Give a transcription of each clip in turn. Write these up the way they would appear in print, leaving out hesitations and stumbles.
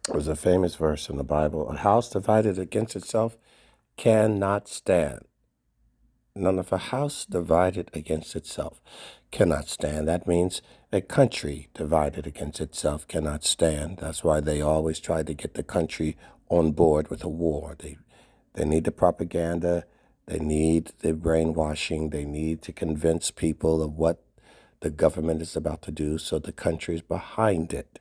There's a famous verse in the Bible: a house divided against itself cannot stand. None of a house divided against itself cannot stand. That means a country divided against itself cannot stand. That's why they always try to get the country on board with a war. They need the propaganda. They need the brainwashing. They need to convince people of what the government is about to do, so the country is behind it.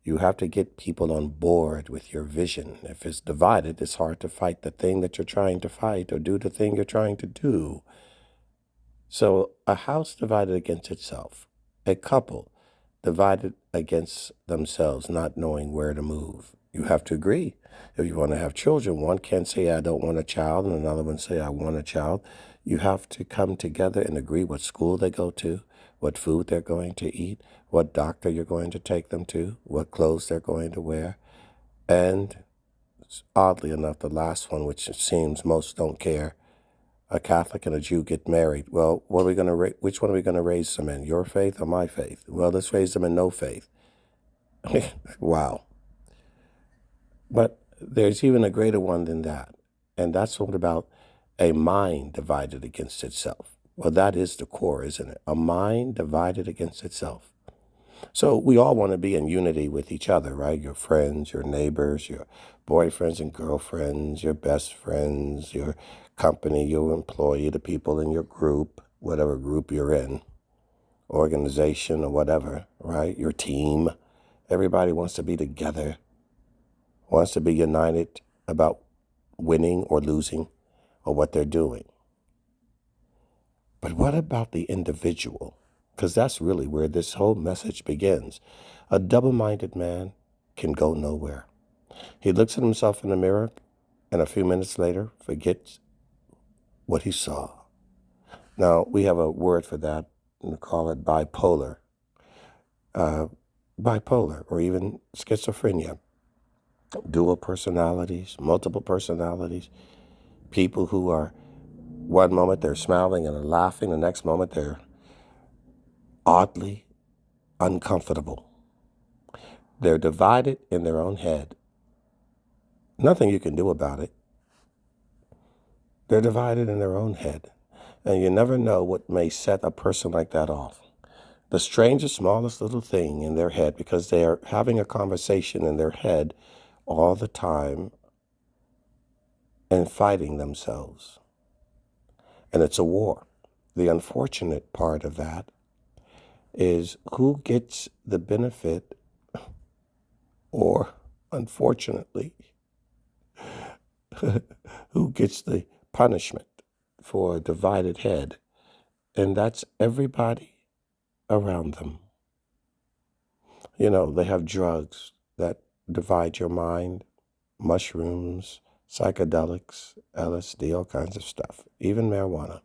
You have to get people on board with your vision. If it's divided, it's hard to fight the thing that you're trying to fight or do the thing you're trying to do. So a house divided against itself, a couple divided against themselves, not knowing where to move. You have to agree. If you want to have children, one can't say, I don't want a child, and another one say, I want a child. You have to come together and agree what school they go to, what food they're going to eat, what doctor you're going to take them to, what clothes they're going to wear. And oddly enough, the last one, which it seems most don't care, a Catholic and a Jew get married. Well, what are we going to which one are we going to raise them in? Your faith or my faith? Well, let's raise them in no faith. Wow. But there's even a greater one than that. And that's what about a mind divided against itself. Well, that is the core, isn't it? A mind divided against itself. So we all want to be in unity with each other, right? Your friends, your neighbors, your boyfriends and girlfriends, your best friends, your company, your employee, the people in your group, whatever group you're in, organization or whatever, right? Your team. Everybody wants to be together, wants to be united about winning or losing or what they're doing. But what about the individual? Because that's really where this whole message begins. A double-minded man can go nowhere. He looks at himself in the mirror and a few minutes later forgets what he saw. Now, we have a word for that, and we call it bipolar. Bipolar, or even schizophrenia. Dual personalities, multiple personalities. People who are, one moment they're smiling and laughing, the next moment they're oddly uncomfortable. They're divided in their own head. Nothing you can do about it. They're divided in their own head. And you never know what may set a person like that off. The strangest, smallest little thing in their head, because they are having a conversation in their head all the time and fighting themselves. And it's a war. The unfortunate part of that is who gets the benefit, or unfortunately, who gets the punishment for a divided head. And that's everybody around them. You know, they have drugs that divide your mind, mushrooms, psychedelics, LSD, all kinds of stuff. Even marijuana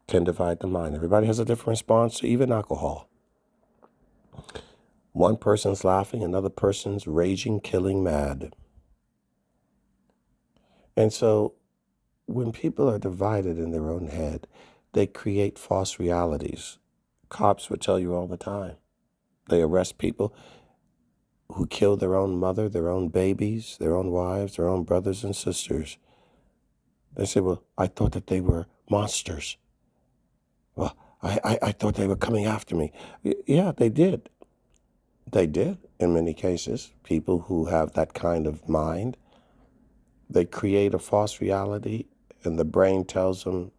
can divide the mind. Everybody has a different response to even alcohol. One person's laughing, another person's raging, killing mad. And so when people are divided in their own head, they create false realities. Cops would tell you all the time. They arrest people who kill their own mother, their own babies, their own wives, their own brothers and sisters. They say, well, I thought that they were monsters. Well, I thought they were coming after me. Yeah, they did. They did, in many cases. People who have that kind of mind, they create a false reality, and the brain tells them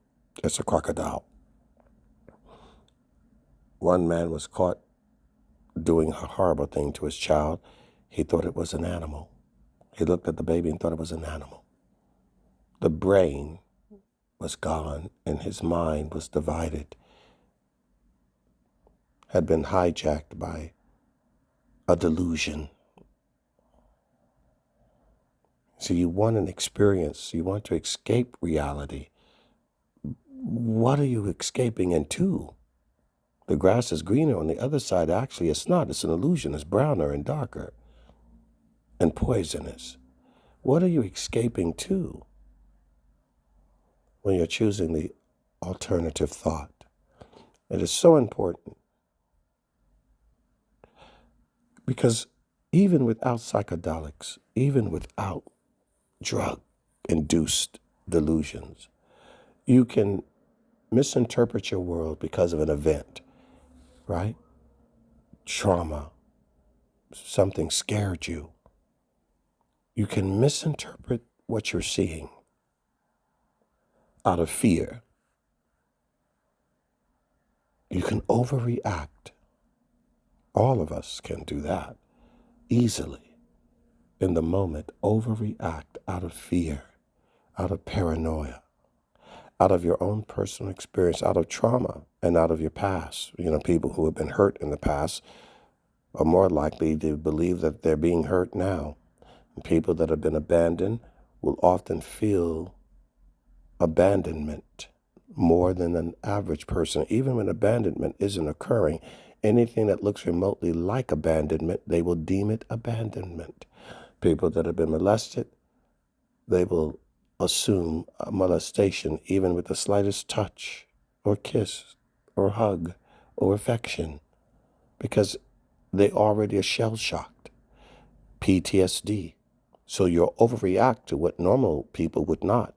it's a crocodile. One man was caught doing a horrible thing to his child. He thought it was an animal. He looked at the baby and thought it was an animal. The brain was gone, and his mind was divided, had been hijacked by a delusion. So you want an experience, you want to escape reality. What are you escaping into? The grass is greener on the other side. Actually, it's not. It's an illusion. It's browner and darker and poisonous. What are you escaping to when you're choosing the alternative thought? It is so important, because even without psychedelics, even without drug-induced delusions. You can misinterpret your world because of an event, right? Trauma, something scared you. You can misinterpret what you're seeing out of fear. You can overreact. All of us can do that easily. In the moment, overreact out of fear, out of paranoia, out of your own personal experience, out of trauma, and out of your past. People who have been hurt in the past are more likely to believe that they're being hurt now. And people that have been abandoned will often feel abandonment more than an average person. Even when abandonment isn't occurring, anything that looks remotely like abandonment, they will deem it abandonment. People that have been molested, they will assume a molestation even with the slightest touch or kiss or hug or affection because they already are shell-shocked, PTSD. So you'll overreact to what normal people would not.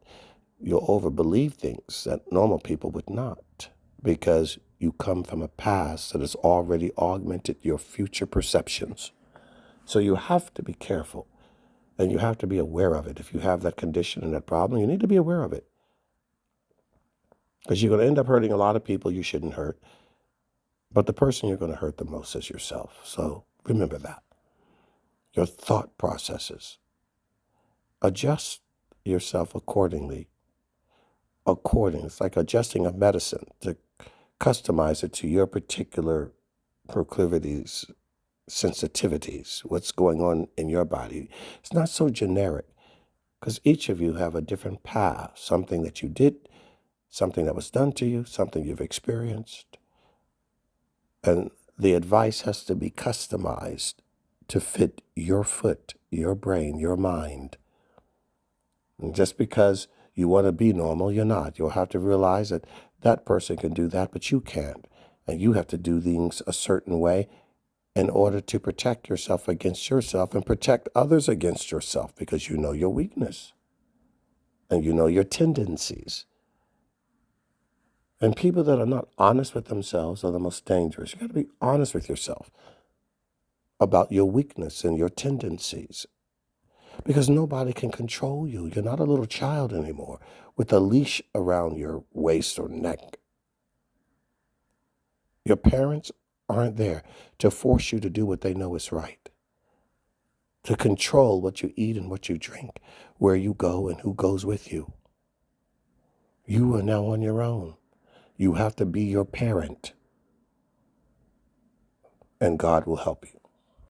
You'll overbelieve things that normal people would not because you come from a past that has already augmented your future perceptions. So you have to be careful and you have to be aware of it. If you have that condition and that problem, you need to be aware of it because you're going to end up hurting a lot of people you shouldn't hurt. But the person you're going to hurt the most is yourself. So remember that. Your thought processes. Adjust yourself accordingly. It's like adjusting a medicine to customize it to your particular proclivities, sensitivities, what's going on in your body. It's not so generic because each of you have a different path, something that you did, something that was done to you, something you've experienced. And the advice has to be customized to fit your foot, your brain, your mind. And just because you want to be normal, you're not. You'll have to realize that that person can do that, but you can't. And you have to do things a certain way in order to protect yourself against yourself and protect others against yourself because you know your weakness and you know your tendencies. And people that are not honest with themselves are the most dangerous. You got to be honest with yourself about your weakness and your tendencies because nobody can control you. You're not a little child anymore with a leash around your waist or neck. Your parents aren't there to force you to do what they know is right, to control what you eat and what you drink, where you go and who goes with you. You are now on your own. You have to be your parent, and God will help you.